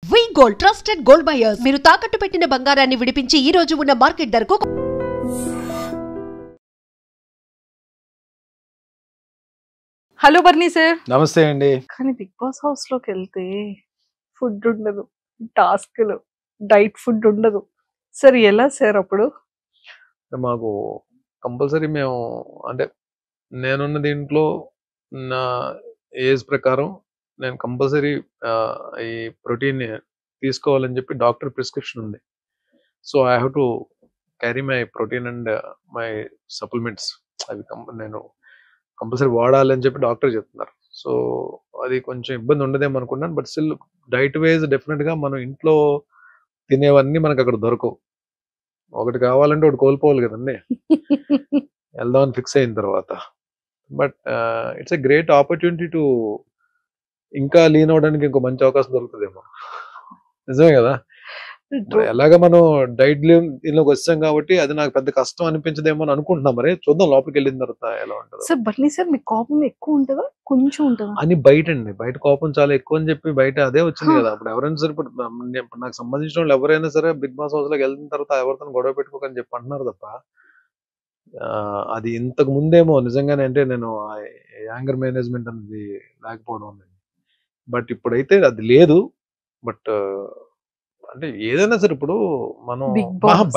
వి gold trusted gold buyers మీరు తాకట్టు పెట్టిన బంగారాన్ని విడిపించి ఈ రోజు ఉన్న మార్కెట్ ధరకు. Hello Barni sir. నమస్తే అండి. కానీ బిగ్ బాస్ హౌస్ లోకి వెళ్తే ఫుడ్ ఉండదు, టాస్క్లు, డైట్ ఫుడ్ ఉండదు సార్. ఎలా సార్ అప్పుడు? మాకు కంపల్సరీ మేము అంటే నేనున్న దీంట్లో నా ఏజ్ ప్రకారం నేను కంపల్సరీ ఈ ప్రోటీన్ తీసుకోవాలని చెప్పి డాక్టర్ ప్రిస్క్రిప్షన్ ఉంది. So I have to carry my protein and my supplements. అవి నేను కంపల్సరీ వాడాలని చెప్పి డాక్టర్ చెప్తున్నారు. సో అది కొంచెం ఇబ్బంది ఉండదేమో అనుకున్నాను. బట్ స్టిల్ డైట్ వైజ్ డెఫినెట్గా మనం ఇంట్లో తినేవన్నీ మనకు అక్కడ దొరకవు. ఒకటి కావాలంటే ఒకటి కోల్పోవాలి కదండి వెళ్దామని ఫిక్స్ అయిన తర్వాత. But it's a great opportunity to ఇంకా లీన్ అవడానికి ఇంకో మంచి అవకాశం దొరుకుతుందేమో. నిజమే కదా. ఎలాగ మనం డైట్ దీనిలోకి వచ్చాం కాబట్టి అది నాకు పెద్ద కష్టం అనిపించదేమో అని అనుకుంటున్నాం. మరి చూద్దాం లోపలికి వెళ్ళిన తర్వాత ఎలా ఉంటుంది. సార్ బర్నీ సార్ మీకు కోపం ఎక్కువ ఉంటుందా కొంచెం ఉంటుందా? అని బయట అండి, బయట కోపం చాలా ఎక్కువ అని చెప్పి బయట అదే వచ్చింది కదా. అప్పుడు ఎవరైనా సరే ఇప్పుడు నాకు సంబంధించిన వాళ్ళు ఎవరైనా సరే బిగ్ బాస్ హౌస్ లోకి వెళ్ళిన తర్వాత ఎవరితో గొడవ పెట్టుకోకని చెప్పి అంటున్నారు తప్ప అది ఇంతకు ముందేమో నిజంగానే అంటే నేను యాంగర్ మేనేజ్మెంట్ అనేది లేకపోవడం. బట్ ఇప్పుడైతే అది లేదు. బట్ అంటే ఏదైనా సరే ఇప్పుడు మనం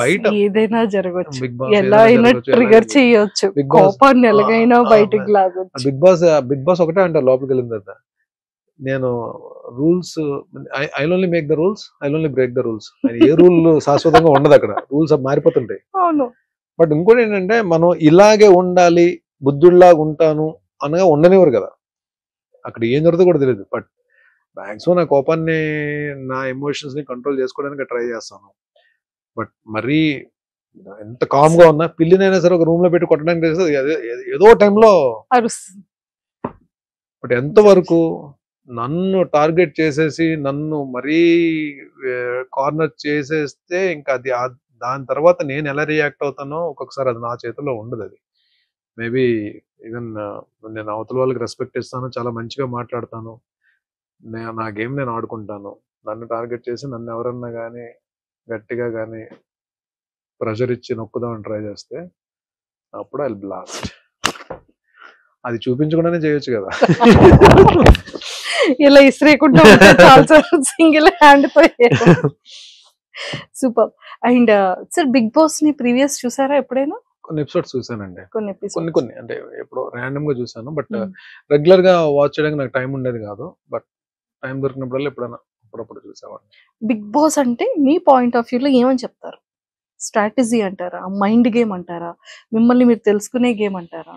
బయట ఏదైనా జరగవచ్చు, ఎలా అయినా ట్రిగర్ చేయొచ్చు, కోపాన్ని ఎలాగైనా బయటికి లాగొచ్చు. బిగ్ బాస్ ఒకటే అంటారు లోపలికి వెళ్ళిన తర్వాత, నేను rules I only make the rules, I only break the rules. A rule శాశ్వతంగా ఉండదు అక్కడ, రూల్స్ మారిపోతుంటాయి. అవును. బట్ ఇంకోటి ఏంటంటే మనం ఇలాగే ఉండాలి, బుద్ధుడిలాగా ఉంటాను అనగా ఉండనివ్వరు కదా. అక్కడ ఏం జరుగుతుందో కూడా తెలియదు. బట్ మ్యాక్సిమం నా కోపాన్ని, నా ఎమోషన్స్ ని కంట్రోల్ చేసుకోవడానికి ట్రై చేస్తాను. బట్ మరీ ఎంత కామ్ గా ఉన్నా పిల్లినైనా సరే ఒక రూమ్ లో పెట్టి కొట్టడానికి ఏదో టైంలో. బట్ ఎంతవరకు నన్ను టార్గెట్ చేసేసి నన్ను మరీ కార్నర్ చేసేస్తే ఇంకా అది దాని తర్వాత నేను ఎలా రియాక్ట్ అవుతానో ఒక్కొక్కసారి అది నా చేతిలో ఉండదు. అది మేబీ ఈవెన్ నేను అవతల వాళ్ళకి రెస్పెక్ట్ ఇస్తాను, చాలా మంచిగా మాట్లాడతాను, నా గేమ్ నేను ఆడుకుంటాను. నన్ను టార్గెట్ చేసి నన్ను ఎవరన్నా కానీ గట్టిగా కానీ ప్రెషర్ ఇచ్చి నొక్కుదామని ట్రై చేస్తే అప్పుడు ఐ బ్లాస్ట్. అది చూపించకుండానే చేయొచ్చు కదా. ఇలా ఇసిరేకుండా సింగిల్ హ్యాండ్ తో. Super. And sir Big Boss ని ప్రీవియస్ చూసారా ఎప్పుడైనా? కొన్ని ఎపిసోడ్స్ చూసానండి, కొన్ని అంటే ఎప్పుడో ర్యాండమ్ గా చూసాను. బట్ రెగ్యులర్ గా వాచ్ చేయడానికి నాకు టైం ఉండేది కాదు. బట్ టైం దొరికినప్పుడల్లా ఎప్పుడైనా అప్పుడప్పుడు చూసేవాడిని. బిగ్ బాస్ అంటే మీ పాయింట్ ఆఫ్ వ్యూలో ఏమని చెప్తారు? స్ట్రాటజీ అంటారా, మైండ్ గేమ్ అంటారా, మిమ్మల్ని మీరు తెలుసుకునే గేమ్ అంటారా?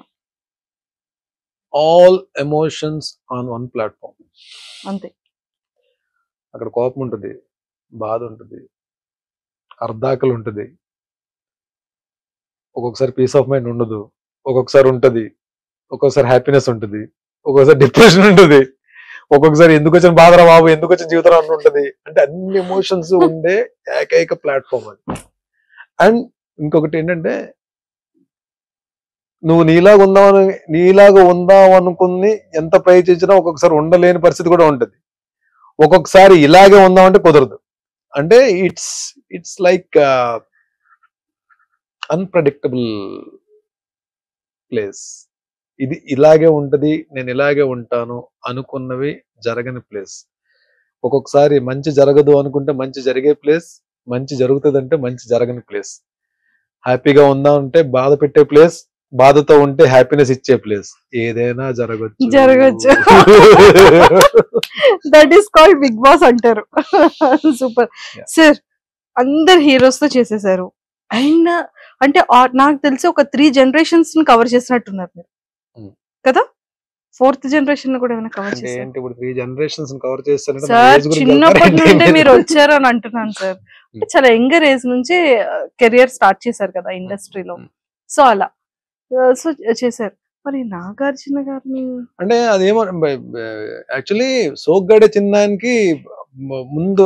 All emotions on one platform. అంతే. అక్కడ కోపం ఉంటుంది, బాధ ఉంటుంది, అర్ధాకలు ఉంటుంది, ఒక్కొక్కసారి పీస్ ఆఫ్ మైండ్ ఉండదు, ఒక్కొక్కసారి ఉంటుంది, ఒక్కొక్కసారి హ్యాపీనెస్ ఉంటుంది, ఒక్కొక్కసారి డిప్రెషన్ ఉంటుంది, ఒక్కొక్కసారి ఎందుకు వచ్చిన బాధరా బాబు, ఎందుకు వచ్చిన జీవితం అని ఉంటుంది. అంటే అన్ని ఎమోషన్స్ ఉండే ఏకైక ప్లాట్ఫామ్ అది. అండ్ ఇంకొకటి ఏంటంటే నువ్వు నీలాగా ఉందాం అనుకుని ఎంత ప్రయత్నించినా ఒక్కొక్కసారి ఉండలేని పరిస్థితి కూడా ఉంటుంది. ఒక్కొక్కసారి ఇలాగే ఉందామంటే కుదరదు. అంటే ఇట్స్ లైక్ అన్ప్రెడిక్టబుల్ ప్లేస్. ఇది ఇలాగే ఉంటది, నేను ఇలాగే ఉంటాను అనుకున్నవి జరగని ప్లేస్. ఒక్కొక్కసారి మంచి జరగదు అనుకుంటే మంచి జరిగే ప్లేస్, మంచి జరుగుతుంది మంచి జరగని ప్లేస్. హ్యాపీగా ఉందా అంటే బాధ పెట్టే ప్లేస్, బాధతో ఉంటే హ్యాపీనెస్ ఇచ్చే ప్లేస్. ఏదైనా జరగచ్చు. That is called big boss అంటారు. Super sir. అందరు హీరోస్ తో చేసేసారు. అండ్ అంటే నాకు తెలిసి ఒక 3 generations ని కవర్ చేసినట్టున్నారు మీరు కదా. 4th generation కూడా ఏమైనా కవర్ చేశారు? ఇప్పుడు 3 generations కవర్ చేస్తారంటే సార్ చిన్నప్పటి నుండి మీరు వచ్చారు అని అంటున్నాను సార్. చాలా యంగర్ ఏజ్ నుంచి కెరియర్ స్టార్ట్ చేశారు కదా ఇండస్ట్రీలో. సో అలా సో చేశారు. మరి నాగార్జున గారిని అంటే అదేమో యాక్చువల్లీ సోగ్గాడే చిన్నానికి ముందు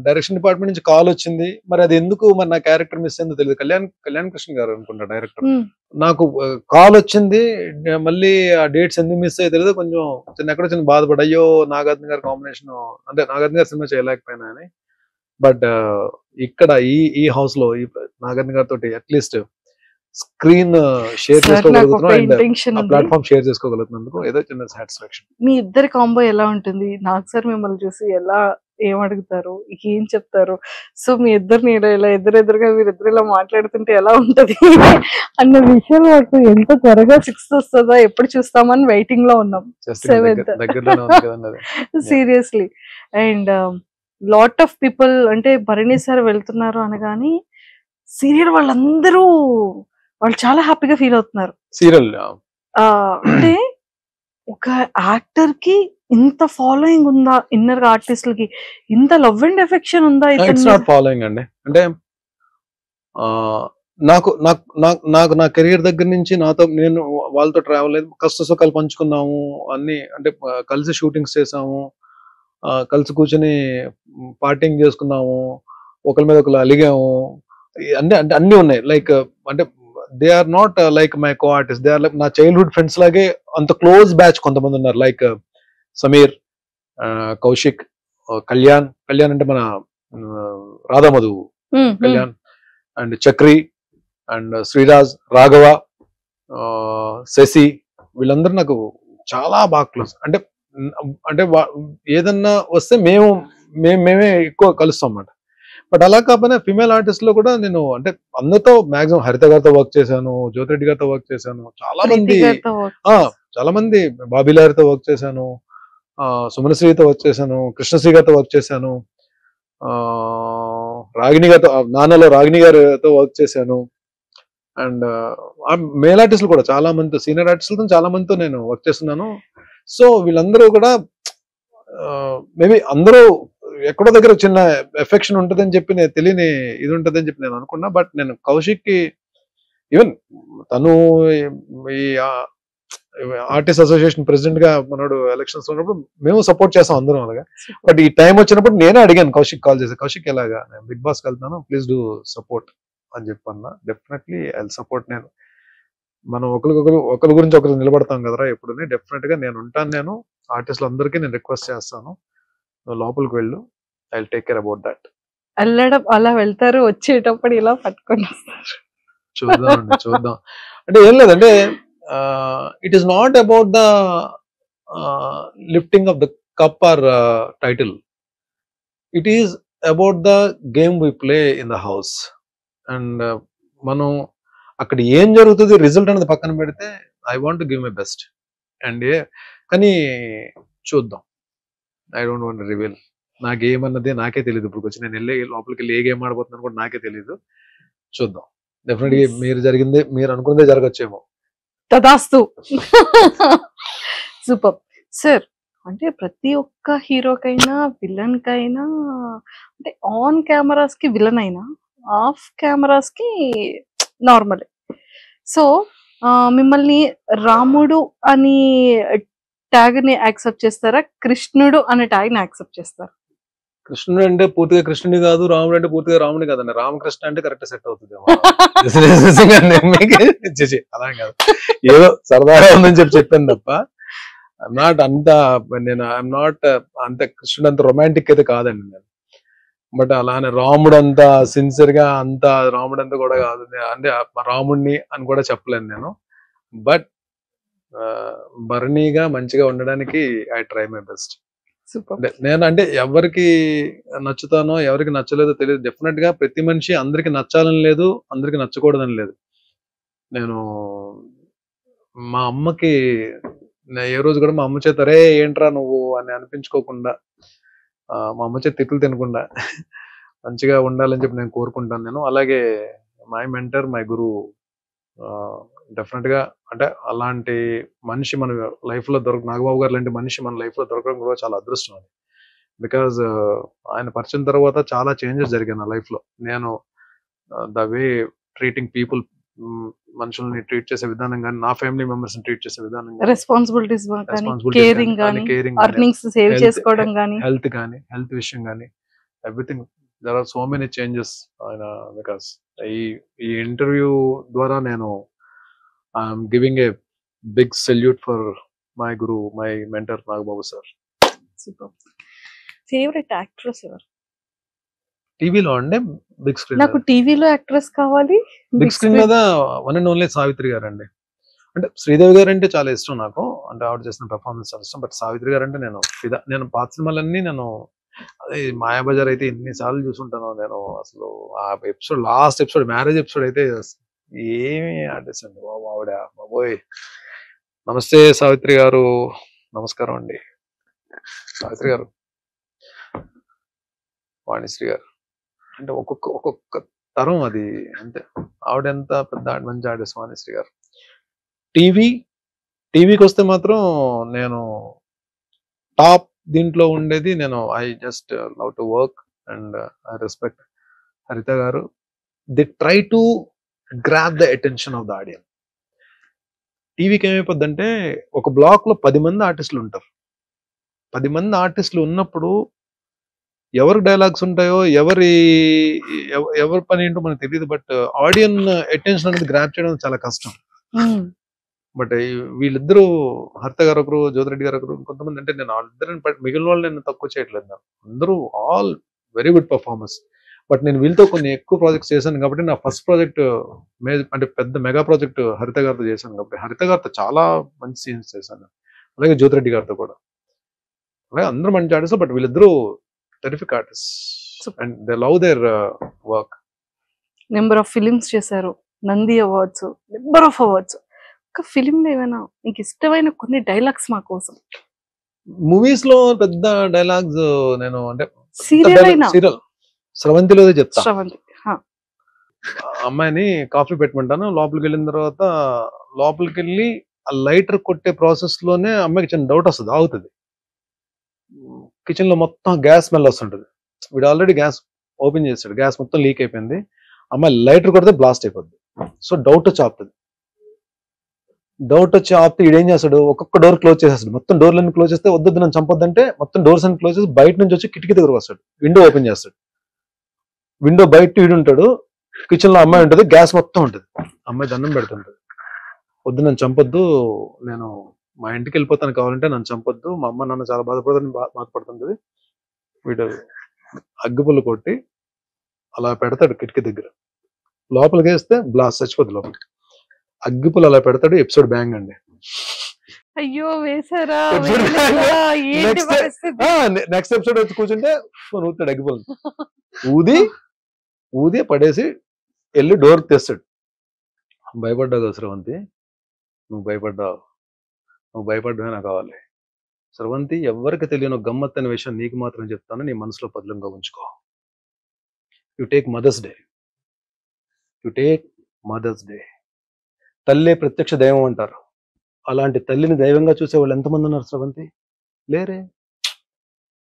డైరెక్షన్ డిపార్ట్మెంట్ నుంచి కాల్ వచ్చింది, మరి అది ఎందుకు మరి నా క్యారెక్టర్ మిస్ అయిందో తెలియదు. కళ్యాణ్ కృష్ణ గారు అనుకుంటా డైరెక్టర్. నాకు కాల్ వచ్చింది, మళ్ళీ ఆ డేట్స్ ఎందుకు మిస్ అయ్యో తెలియదు. కొంచెం ఎక్కడో చిన్న బాధపడి, అయ్యో నాగార్జున గారి కాంబినేషన్, అంటే నాగార్జున గారి సినిమా చేయలేకపోయినా అని. బట్ ఇక్కడ ఈ హౌస్ లో ఈ నాగార్జున గారితో అట్లీస్ట్ స్క్రీన్ షేర్ చేసుకోగలుగుతున్నాం, ప్లాట్ఫామ్ షేర్ చేసుకోగలుగుతున్నందుకు ఏదో చిన్న సాటిస్ఫాక్షన్. మీ ఇద్దరి కాంబో ఎలా ఉంటుంది? నాకు సార్ మిమ్మల్ని చూసి ఎలా ఏం అడుగుతారు, ఏం చెప్తారు? సో మీ ఇద్దరిని ఇలా ఎదురెదురుగా మీరిద్దరు ఇలా మాట్లాడుతుంటే ఎలా ఉంటది అన్న విషయం మాకు ఎంత త్వరగా 6th వస్తుందా, ఎప్పుడు చూస్తామని వెయిటింగ్ లో ఉన్నాం. 7th seriously. And lot of people అంటే భరణి సార్ వెళ్తున్నారు అనగాని సీరియల్ వాళ్ళందరూ వాళ్ళు చాలా హ్యాపీగా ఫీల్ అవుతున్నారు. సీరియల్ అంటే ఒక యాక్టర్ కి ఇంత ఫాలోయింగ్ ఉందా, ఇన్నర్ ఆర్టిస్టులకి ఇంత లవ్ అండ్ ఎఫెక్షన్ ఉందా? ఇట్స్ నాట్ ఫాలోయింగ్ అండి. అంటే నాకు నా కెరీర్ దగ్గర నుంచి నేను వాళ్ళతో ట్రావెల్ అయ్యి కష్ట సుఖాలు పంచుకున్నాము అన్ని. అంటే కలిసి షూటింగ్స్ చేసాము, కలిసి కూర్చొని పార్టింగ్ చేసుకున్నాము, ఒకరి మీద ఒకరు అలిగాము, అంటే అన్ని ఉన్నాయి. లైక్ అంటే they are not like my co artist, they are like నా చైల్డ్హుడ్ ఫ్రెండ్స్ లాగే అంత క్లోజ్ బ్యాచ్ కొంతమంది ఉన్నారు. లైక్ సమీర్, కౌశిక్, కళ్యాణ్ అంటే మన రాధామధు కళ్యాణ్, అండ్ చక్రి, అండ్ శ్రీరాజ్, రాఘవ, శశి, వీళ్ళందరూ నాకు చాలా బాగా క్లోజ్. అంటే ఏదన్నా వస్తే మేమే ఎక్కువ కలుస్తాం అన్నమాట. బట్ అలా కాకపోయినా ఫిమేల్ ఆర్టిస్ట్ లో కూడా నేను అంటే అందరితో మాక్సిమం హరిత గారితో వర్క్ చేశాను, జ్యోతిరెడ్డి గారితో వర్క్ చేశాను, చాలా మంది బాబీలారితో వర్క్ చేశాను, సుమనశ్రీతో వర్క్ చేశాను, కృష్ణశ్రీ గారితో వర్క్ చేశాను, రాగిణి గారితో, నాన్నలో రాగిణి గారితో వర్క్ చేశాను. అండ్ మేల్ ఆర్టిస్టులు కూడా చాలా మందితో, సీనియర్ ఆర్టిస్టులతో చాలా మందితో నేను వర్క్ చేస్తున్నాను. సో వీళ్ళందరూ కూడా మేబీ అందరూ ఎక్కడో దగ్గర చిన్న ఎఫెక్షన్ ఉంటుందని చెప్పి నేను తెలియని ఇది ఉంటుందని చెప్పి నేను అనుకున్నా. బట్ నేను కౌశిక్ కి ఈవెన్ తను ఈ ఆర్టిస్ట్ అసోసియేషన్ ప్రెసిడెంట్ గా మనోడు ఎలక్షన్స్ ఉన్నప్పుడు మేము సపోర్ట్ చేస్తాం అందరం అలాగా. బట్ ఈ టైం వచ్చినప్పుడు నేనే అడిగాను కౌశిక్, కాల్ చేసి, కౌశిక్ ఎలాగా నేను బిగ్ బాస్కి వెళ్తాను, ప్లీజ్ డూ సపోర్ట్ అని చెప్పన్నా. Definitely I will support. నేను మనం ఒకరి గురించి ఒకరు నిలబడతాం కదరా ఎప్పుడు, డెఫినెట్ గా నేను ఉంటాను. నేను ఆర్టిస్టులు అందరికీ నేను రిక్వెస్ట్ చేస్తాను, లోపలికి వెళ్ళు, I will take care about that. వెళ్ళడం అలా వెళ్తారు, వచ్చేటప్పుడు ఇలా పట్టుకొని వస్తారు. చూద్దాం. అంటే ఏం లేదంటే it is not about the lifting of the cup or title, it is about the game we play in the house. And మనం అక్కడ ఏం జరుగుతుంది రిజల్ట్ అనేది పక్కన పెడితే I want to give my best. And కానీ చూద్దాం, ఐ డోంట్ వాంట్ రివీల్. నా గేమ్ అన్నది నాకే తెలియదు. ఇప్పుడు వచ్చి నేను లోపలికి వెళ్ళి ఏ గేమ్ ఆడబోతున్నాను కూడా నాకే తెలియదు. చూద్దాం. డెఫినెట్ గా మీరు అనుకున్నదే జరగచ్చేమో. తదాస్తు. Super sir. అంటే ప్రతి ఒక్క హీరోకైనా విలన్ కైనా అంటే ఆన్ కెమెరాస్ కి విలన్ అయినా ఆఫ్ కెమెరాస్ కి నార్మల్. సో మిమ్మల్ని రాముడు అని ట్యాగ్ ని యాక్సెప్ట్ చేస్తారా, కృష్ణుడు అనే ట్యాగ్ ని యాక్సెప్ట్ చేస్తారా? కృష్ణుడు అంటే పూర్తిగా కృష్ణుడి కాదు, రాముడు అంటే పూర్తిగా రాముడి కాదండి. రామకృష్ణ అంటే కరెక్ట్ సెట్ అవుతుంది. అలా కాదు, ఏదో సరదాగా ఉందని చెప్పాను తప్ప నాట్ అంత, ఐఎమ్ నాట్ అంత కృష్ణుడు అంత రొమాంటిక్ అయితే కాదండి నేను. బట్ అలానే రాముడు అంతా సిన్సియర్ గా అంత రాముడు అంతా కూడా కాదు, అంటే రాముడిని అని కూడా చెప్పలేను నేను. బట్ భరణిగా మంచిగా ఉండడానికి ఐ ట్రై మై బెస్ట్. నేను అంటే ఎవరికి నచ్చుతానో ఎవరికి నచ్చలేదో తెలియదు. డెఫినెట్ గా ప్రతి మనిషి అందరికి నచ్చాలని లేదు, అందరికి నచ్చకూడదని లేదు. నేను మా అమ్మకి ఏ రోజు కూడా మా అమ్మ చేత రే ఏంట్రా నువ్వు అని అనిపించుకోకుండా, మా అమ్మ చేత తిట్లు తినకుండా మంచిగా ఉండాలని చెప్పి నేను కోరుకుంటాను. నేను అలాగే మై మెంటర్, మై గురువు డెఫినెట్ గా అంటే అలాంటి మనిషి మన లైఫ్ లో నాగబాబు గారు లాంటి మనిషి మన లైఫ్ లో దొరకడం కూడా చాలా అదృష్టం అది. బికాజ్ ఆయన పరిచయం తర్వాత చాలా చేంజెస్ జరిగాయి నా లైఫ్ లో. నేను ద వే ట్రీటింగ్ పీపుల్ మనుషుల్ని ట్రీట్ చేసే విధానం కానీ, నా ఫ్యామిలీ మెంబర్స్ ని ట్రీట్ చేసే విధానం కానీ, రెస్పాన్సిబిలిటీస్ కానీ, రెస్పాన్సిబిలిటీస్ కేరింగ్ కానీ, కేరింగ్ అర్నింగ్స్ సేవ్ చేసుకోవడం కానీ, హెల్త్ విషయం కానీ, everything. There are so many changes ఆయన. బికాస్ ఈ ఇంటర్వ్యూ ద్వారా నేను I'm giving a big salute for my guru, my mentor Nagababu sir. Super. Favourite actress ఎవరు? టీవీలో అండి, బిగ్ స్క్రీన్. నాకు టీవీలో యాక్ట్రెస్ కావాలి. బిగ్ స్క్రీన్ మీద వన్ అండ్ ఓన్లీ సావిత్రి గారు అండి. అంటే శ్రీదేవి గారు అంటే చాలా ఇష్టం నాకు, అంటే ఆవిడ చేసిన పెర్ఫార్మెన్స్ చాలా ఇష్టం. బట్ సావిత్రి గారు అంటే నేను పాత సినిమాలన్నీ నేను అదే మాయాబజార్ అయితే ఎన్నిసార్లు చూసుంటాను నేను. అసలు ఆ episode, last episode, marriage episode అయితే ఏమి ఆర్టిస్ట్ అండి బాబు ఆవిడ, బాబోయ్. నమస్తే సావిత్రి గారు, నమస్కారం అండి సావిత్రి గారు. వాణిశ్రీ గారు అంటే ఒక్కొక్క తరం అది, అంతే. ఆవిడ ఎంత పెద్ద మంచి ఆర్టిస్ట్ వాణిశ్రీ గారు. టీవీకి వస్తే మాత్రం నేను టాప్ దీంట్లో ఉండేది నేను. I just love to work and I respect హరిత గారు. The try to grab the attention of the audience. టీవీకి ఏమైపోద్దంటే ఒక బ్లాక్ లో 10 మంది ఆర్టిస్టులు ఉంటారు. 10 మంది ఆర్టిస్టులు ఉన్నప్పుడు ఎవరి డైలాగ్స్ ఉంటాయో, ఎవరి పని ఏంటో మనకు తెలియదు. బట్ ఆడియన్ అటెన్షన్ అనేది గ్రాప్ చేయడం చాలా కష్టం. బట్ వీళ్ళిద్దరూ, హరిత గారు ఒకరు, జ్యోతిరెడ్డి గారు ఒకరు, కొంతమంది, అంటే నేను వాళ్ళిద్దరిని మిగిలిన వాళ్ళు నేను తక్కువ చేయట్లేదు. నాకు అందరూ all very good performance. But నేను వీళ్ళతో కొన్ని ఎక్కువ ప్రాజెక్ట్స్ చేశాను కాబట్టి, నా ఫస్ట్ ప్రాజెక్ట్ అంటే పెద్ద మెగా ప్రాజెక్ట్ హరిత గారితో చేశాను కాబట్టి, హరిత గారితో చాలా మంచి సీన్స్ చేశాను. అలాగే జ్యోతిరెడ్డి గారితో కూడా. అలాగే అందరూ మంచి ఆర్టిస్ట్. బట్ వీళ్ళిద్దరూ terrific artist and they love their work. Number of films చేశారు, Nandi awards, number of awards. ఒక ఫిలిం లో ఏమైనా మీకు ఇష్టమైన కొన్ని డైలాగ్స్ మా కోసం? మూవీస్ లో పెద్ద డైలాగ్స్ నేను అంటే సీరియల్ స్రవంతిలో చెప్తా. శ్రవంతి, అమ్మాయిని కాఫీ పెట్టమంటాను. లోపలికి వెళ్ళిన తర్వాత లోపలికి వెళ్ళి ఆ లైటర్ కొట్టే ప్రాసెస్ లోనే అమ్మాయికి చిన్న డౌట్ వస్తుంది, ఆగుతుంది. కిచెన్ లో మొత్తం గ్యాస్ స్మెల్ వస్తుంటది. వీడు ఆల్రెడీ గ్యాస్ ఓపెన్ చేస్తాడు, గ్యాస్ మొత్తం లీక్ అయిపోయింది. అమ్మాయి లైటర్ కొడితే బ్లాస్ట్ అయిపోద్ది. సో డౌట్ వచ్చి ఆపుతుంది. డౌట్ వచ్చి ఆపితే ఈడేం చేస్తాడు, ఒక్కొక్క డోర్ క్లోజ్ చేసేస్తాడు. మొత్తం డోర్లన్నీ క్లోజ్ చేస్తే వద్దు నన్ను చంపొద్దంటే మొత్తం డోర్స్ అన్ని క్లోజ్ చేసి బయట నుంచి వచ్చి కిటికీ దగ్గర వస్తాడు. విండో ఓపెన్ చేస్తాడు. విండో బయట ఈడు ఉంటాడు, కిచెన్ లో అమ్మాయి ఉంటుంది, గ్యాస్ మొత్తం ఉంటుంది. అమ్మాయి దండం పెడుతుంటది, వద్దు నన్ను చంపొద్దు, నేను మా ఇంటికి వెళ్ళిపోతాను, కావాలంటే నన్ను చంపొద్దు, మా అమ్మ నాన్న చాలా బాధపడుతుంటది. వీడు అగ్గిపుల్లు కొట్టి అలా పెడతాడు కిటికీ దగ్గర. లోపలికి వేస్తే బ్లాస్ట్, చచ్చిపోద్ది లోపలికి. అగ్గిపుల్లు అలా పెడతాడు. ఎపిసోడ్ బ్యాంగ్ అండి. అయ్యో వేసారా? నెక్స్ట్ ఎపిసోడ్ వచ్చి కూర్చుంటే ఊతాడు అగ్గిపుల్లు. ఊది పడేసి వెళ్ళి డోర్ తెస్తాడు. భయపడ్డావు కదా స్రవంతి, నువ్వు భయపడ్డావే నాకు కావాలి. స్రవంతి, ఎవరికి తెలియని గమ్మత్ అనే విషయం నీకు మాత్రం చెప్తాను, నీ మనసులో పదిలంగా ఉంచుకో. You take Mother's Day. తల్లే ప్రత్యక్ష దైవం అంటారు. అలాంటి తల్లిని దైవంగా చూసే వాళ్ళు ఎంతమంది ఉన్నారు స్రవంతి? లేరే.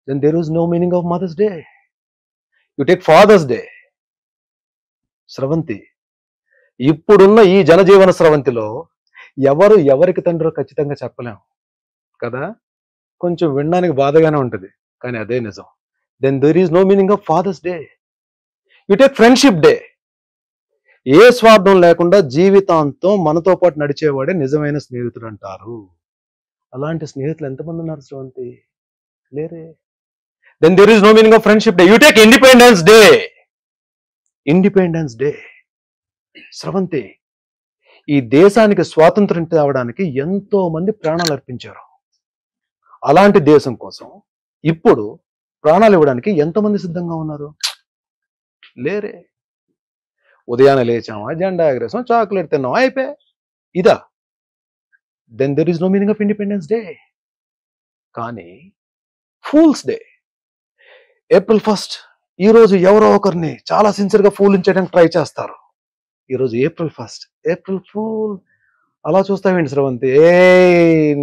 Then there is no meaning of mother's day. You take father's day. Sravanthi, ఇప్పుడున్న ఈ జనజీవన స్రవంతిలో ఎవరికి తండ్రో ఖచ్చితంగా చెప్పలేం కదా. కొంచెం వినడానికి బాధగానే ఉంటుంది, కానీ అదే నిజం. Then there is no meaning of father's day. You take friendship day. ఏ స్వార్థం లేకుండా జీవితాంతం మనతో పాటు నడిచేవాడే నిజమైన స్నేహితుడు అంటారు. అలాంటి స్నేహితులు ఎంతమంది ఉన్నారు స్రవంతి? లేరే. Then there is no meaning of friendship day. You take independence day. Sravanthi, ఈ దేశానికి స్వాతంత్రం తేవడానికి ఎంతో మంది ప్రాణాలు అర్పించారు. అలాంటి దేశం కోసం ఇప్పుడు ప్రాణాలు ఇవ్వడానికి ఎంతమంది సిద్ధంగా ఉన్నారు? లేరే. ఉదయాన్నే లేచామా, జెండా ఎగరేసాం, చాక్లెట్ తిన్నామా, అయిపోయి ఇదా. Then there is no meaning of Independence Day. కానీ ఫూల్స్ డే, ఏప్రిల్ 1 ఈ రోజు ఎవరో ఒకరిని చాలా సిన్సియర్గా ఫూలించడానికి ట్రై చేస్తారు. ఈరోజు ఏప్రిల్ 1, ఏప్రిల్ ఫూల్. అలా చూస్తావేంటి స్రవంతి?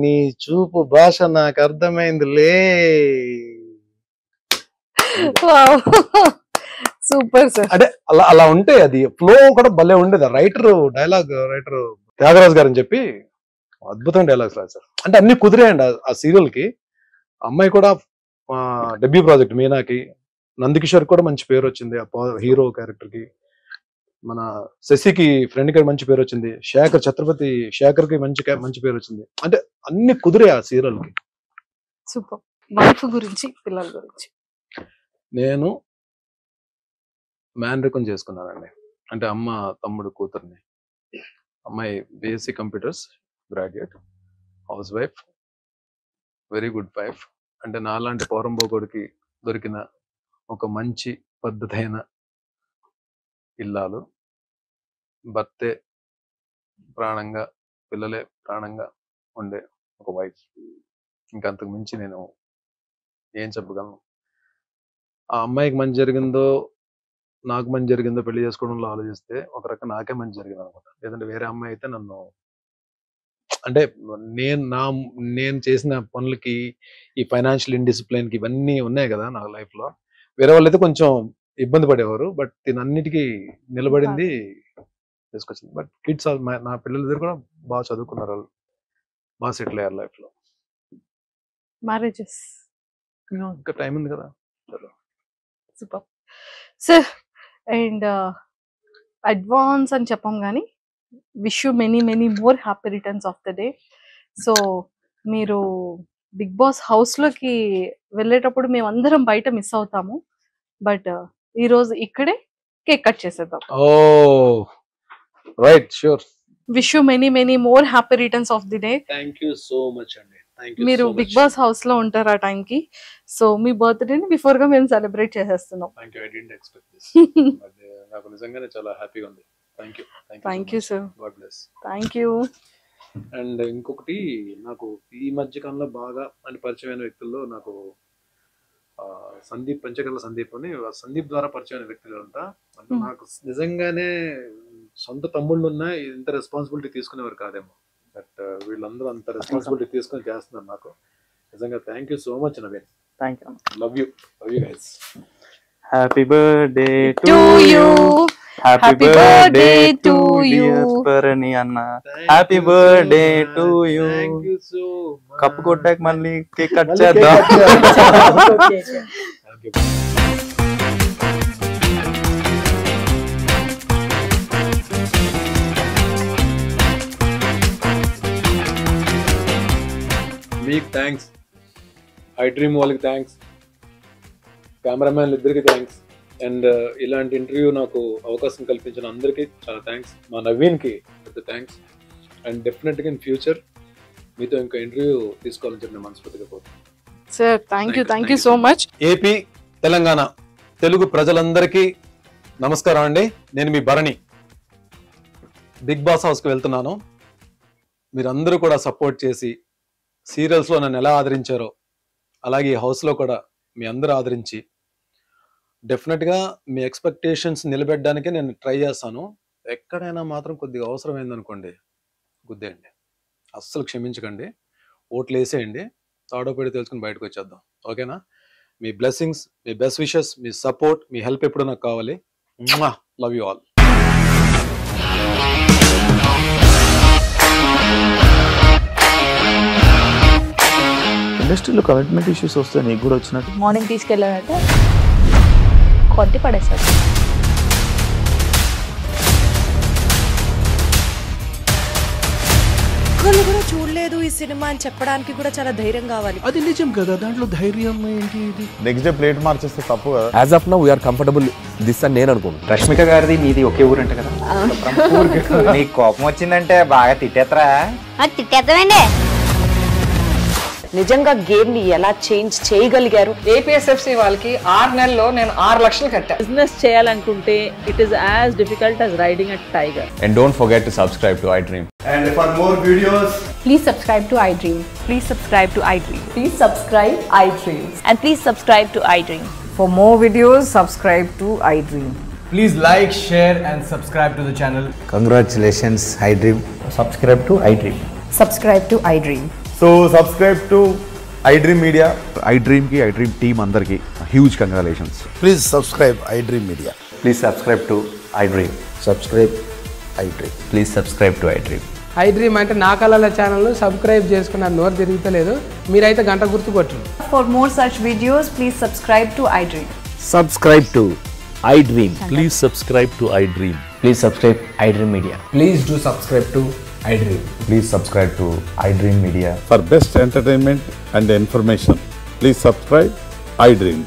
నీ చూపు భాష నాకు అర్థమైందిలే. Super sir. అంటే అలా ఉంటే అది ఫ్లో కూడా భలే ఉండేది. డైలాగ్ రైటర్ త్యాగరాజు గారు అని చెప్పి అద్భుతమైన డైలాగ్స్ రాశారు. అంటే అన్ని కుదిరాయండి ఆ సీరియల్ కి. అమ్మాయి కూడా డెబ్యూ ప్రాజెక్ట్ మీనాకి. నందకిషోర్ కూడా మంచి పేరు వచ్చింది ఆ హీరో క్యారెక్టర్ కి. మన శశికి ఫ్రెండ్ కి మంచి పేరు వచ్చింది. ఛత్రపతి శేఖర్ కి మంచి పేరు వచ్చింది. అంటే అన్ని కుదిరే ఆ సీరియల్ కి. సూపర్. వైఫ్ గురించి, పిల్లల గురించి. నేను మ్యాన్రికం చేసుకున్నానండి. అంటే అమ్మ తమ్ముడు కూతుర్ని. అమ్మాయి BSc computers graduate, house wife, very good wife. అంటే నాలాంటి పోరంబోకుడికి దొరికిన ఒక మంచి పద్ధతైన ఇల్లాలు. భర్తే ప్రాణంగా, పిల్లలే ప్రాణంగా ఉండే ఒక వైఫ్. ఇంకంతకు మించి నేను ఏం చెప్పగలను. ఆ అమ్మాయికి మంచి జరిగిందో నాకు మంచి జరిగిందో పెళ్లి చేసుకోవడంలో ఆలోచిస్తే ఒక రకం నాకే మంచి జరిగింది అనమాట. లేదంటే వేరే అమ్మాయి అయితే నన్ను, అంటే నేను చేసిన పనులకి, ఈ ఫైనాన్షియల్ ఇండిసిప్లిన్ కి ఇవన్నీ ఉన్నాయి కదా నా లైఫ్ లో, వేరే వాళ్ళైతే కొంచెం ఇబ్బంది పడేవారు. బట్ దీనన్నిటికీ నిలబడింది, తీసుకొచ్చింది. బట్ కిడ్స్ నా పిల్లలిద్దరు కూడా బాగా చదువుకున్నారు, వాళ్ళు బాగా సెటిల్ అయ్యారు లైఫ్ లో. మ్యారేజెస్ ఇంకా టైం ఉంది కదా. Super sir. అండ్ అడ్వాన్స్ అని చెప్పాం కానీ wish you many many more happy returns of the day. So మీరు బిగ్ బాస్ హౌస్ లోకి వెళ్ళేటప్పుడు మేము అందరం బయట మిస్ అవుతాము. బట్ ఈ రోజు ఇక్కడే కేక్ కట్ చేసేద్దాం. Oh right, sure. Wish you many many more happy returns of the day. Thank you so much అండి. మీరు బిగ్ బాస్ హౌస్ లో ఉంటారు ఆ టైం కి. సో మీ బర్త్డేని బిఫోర్ గా మేము సెలబ్రేట్ చేసేస్తున్నాం. నాకు నిజంగానే చాలా హ్యాపీగా ఉంది. Thank you sir. God bless. Thank you. And ఇంకొకటి, నాకు ఈ మధ్య కాలంలో బాగా అని పరిచయమైన వ్యక్తుల్లో నాకు సందీప్, పంచకర్ల సందీప్ అని, సందీప్ ద్వారా పరిచయమైన వ్యక్తులు అంట. అంటే నాకు నిజంగానే సొంత తమ్ముళ్ళు ఉన్నా ఇంత రెస్పాన్సిబిలిటీ తీసుకునేవారు కాదేమో. బట్ వీళ్ళందరూ అంత రెస్పాన్సిబిలిటీ తీసుకొని చేస్తున్నారు నాకు. నిజంగా thank you so much Naveen. Thank you. Love you guys. Happy birthday to you. Happy birthday to you Parani అన్న. Happy birthday to you. Cup కొట్టాక మళ్ళీ కేక్ కట్ చేద్దాం. మీకు థ్యాంక్స్, ఐ డ్రీమ్ వాళ్ళకి థ్యాంక్స్, కెమెరామ్యాన్లు ఇద్దరికి థ్యాంక్స్, అండ్ ఇలాంటి ఇంటర్వ్యూ నాకు అవకాశం కల్పించిన అందరికీ చాలా థ్యాంక్స్. మా నవీన్కి పెద్ద థ్యాంక్స్. అండ్ డెఫినెట్గా ఇన్ ఫ్యూచర్ మీతో ఇంకా ఇంటర్వ్యూ తీసుకోవాలని చెప్పి నేను మనస్ఫూర్తిగా కోరుతున్నాను. Sir thank you so much. AP, Telangana Telugu ప్రజలందరికీ నమస్కారం అండి. నేను మీ భరణి. బిగ్ బాస్ హౌస్కి వెళ్తున్నాను. మీరందరూ కూడా సపోర్ట్ చేసి సీరియల్స్లో నన్ను ఎలా ఆదరించారో అలాగే ఈ హౌస్లో కూడా మీ అందరూ ఆదరించి డెఫినెట్గా మీ ఎక్స్పెక్టేషన్స్ నిలబెట్టడానికే నేను ట్రై చేస్తాను. ఎక్కడైనా మాత్రం కొద్దిగా అవసరమైందనుకోండి గుద్దేయండి, అస్సలు క్షమించకండి, ఓట్లు వేసేయండి, తాడోపేడి తెలుసుకుని బయటకు వచ్చేద్దాం. ఓకేనా? మీ బ్లెస్సింగ్స్, మీ బెస్ట్ విషెస్, మీ సపోర్ట్, మీ హెల్ప్ ఎప్పుడు నాకు కావాలి. Love you all. ఇండస్ట్రీలో కమిట్మెంట్ ఇష్యూస్ వస్తే నీకు కూడా వచ్చినట్టు. మార్నింగ్ తీసుకెళ్ళాడంటే కొట్టి పడేస్తాడు. ఒక్కళ్ళు కూడా చూడలేదు ఈ సినిమా అని చెప్పడానికి కూడా చాలా ధైర్యం కావాలి. అది నిజం కదా, దాంట్లో ధైర్యం ఏంటి? ఇది నెక్స్ట్ డే ప్లేట్ మార్చేస్తే తప్పు కదా. As of now we are comfortable this అని నేను అనుకుంటున్నాను. రష్మిక గారిది మీది ఒకే ఊరు అంట కదా. నీకు కోపం వచ్చిందంటే బాగా తిట్టేత్తరా? తిట్టేద్దామండి. నిజంగా గేమ్ ని ఎలా చేంజ్ చేయగలిగారు? ఏపీఎస్ఎఫ్సి వాళ్ళకి 6 నెలల్లో నేను 6 లక్షలు కట్టా. బిజినెస్ చేయాలనుకుంటే it is as difficult as riding a tiger. And don't forget to subscribe to iDream. And for more videos, Please subscribe to iDream. Please subscribe to iDream. Please subscribe iDream. And please subscribe to iDream. For more videos, subscribe to iDream. Please like, share and subscribe to the channel. Congratulations, iDream. subscribe to iDream. Subscribe to iDream. So subscribe to iDream Media, iDream కి iDream team అందరికి huge congratulations. Please subscribe iDream Media. Please subscribe to iDream. Subscribe iDream. Please subscribe to iDream. iDream అంటే నా కళల channel subscribe చేసుకున్న నోరు తిరుగుతలేదు, మీరైతే గంట గుర్తు కొట్టండి. For more such videos, please subscribe to iDream. Subscribe to iDream. Please subscribe to iDream. Please subscribe iDream Media. Please do subscribe to iDream. Please subscribe to iDream Media. For best entertainment and information, please subscribe iDream.